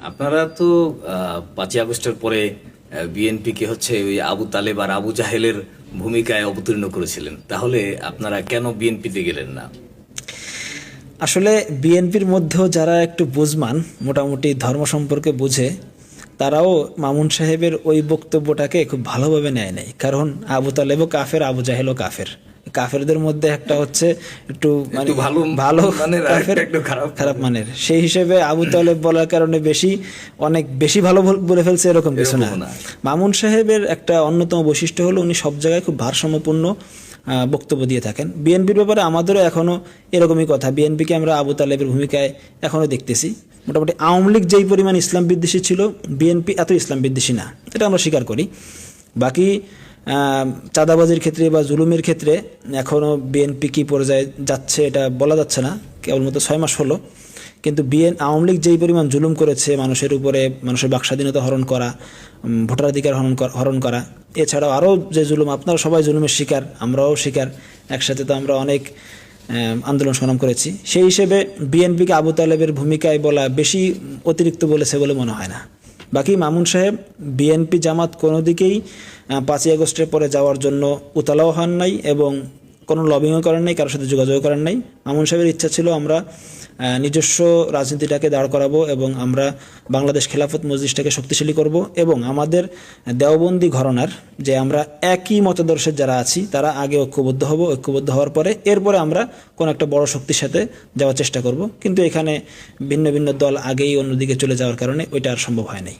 আপনারা তো 5ই আগস্টের পরে বিএনপিকে হচ্ছে ওই আবু তালেব আর আবু জাহেলের ভূমিকায় অবতীর্ণ করেছিলেন, তাহলে আপনারা কেন বিএনপিতে গেলেন না? আসলে বিএনপির মধ্যেও যারা একটু বুঝমান, মোটামুটি ধর্ম সম্পর্কে বুঝে, তারাও মামুন সাহেবের ওই বক্তব্যটাকে খুব ভালোভাবে নেয় নাই। কারণ আবু তালেবও কাফের, আবু জাহেলও কাফের। কাফেরদের মধ্যে একটা হচ্ছে একটু মানে ভালো কাফের, খারাপ মানের। সেই হিসেবে আবু তালেব বলার কারণে অনেক বেশি ভালো বলে ফেলছে এরকম কিছু না। মামুন সাহেবের একটা অন্যতম বৈশিষ্ট্য হলো উনি সব জায়গায় খুব ভারসাম্যপূর্ণ বক্তব্য দিয়ে থাকেন। বিএনপির ব্যাপারে আমাদেরও এখনও এরকমই কথা। বিএনপিকে আমরা আবু তালেবের ভূমিকায় এখনও দেখতেছি। মোটামুটি আওয়ামী লীগ যেই পরিমাণ ইসলাম বিদ্বেষী ছিল, বিএনপি এত ইসলাম বিদ্বেষী না, এটা আমরা স্বীকার করি। বাকি চাঁদাবাজির ক্ষেত্রে বা জুলুমের ক্ষেত্রে এখনও বিএনপি কী পর্যায়ে যাচ্ছে এটা বলা যাচ্ছে না, কেবলমাত্র 6 মাস হলো। কিন্তু আওয়ামী লীগ যেই পরিমাণ জুলুম করেছে, মানুষের উপরে, মানুষের বাকস্বাধীনতা হরণ করা, ভোটাধিকার হরণ করা, এছাড়াও আরও যে জুলুম, আপনারা সবাই জুলুমের শিকার, আমরাও শিকার, একসাথে তো আমরা অনেক আন্দোলন সংগ্রাম করেছি। সেই হিসেবে বিএনপিকে আবু তালেবের ভূমিকায় বলা বেশি অতিরিক্ত বলেছে বলে মনে হয় না। বাকি মামুন সাহেব বিএনপি জামাত কোনো দিকেই 5ই আগস্টের পরে যাওয়ার জন্য উতলাও হন নাই এবং কোনো লবিংও করেন নাই, কারোর সাথে যোগাযোগ করেন নাই। মামুন সাহেবের ইচ্ছা ছিল আমরা নিজস্ব রাজনীতিটাকে দাঁড় করাবো এবং আমরা বাংলাদেশ খেলাফত মজলিসটাকে শক্তিশালী করব এবং আমাদের দেওবন্দি ঘরানার যে আমরা একই মতাদর্শের যারা আছি তারা আগে ঐক্যবদ্ধ হব, ঐক্যবদ্ধ হওয়ার পরে এরপরে আমরা কোনো একটা বড় শক্তির সাথে যাওয়ার চেষ্টা করব। কিন্তু এখানে ভিন্ন ভিন্ন দল আগেই অন্যদিকে চলে যাওয়ার কারণে ওইটা আর সম্ভব হয় নাই।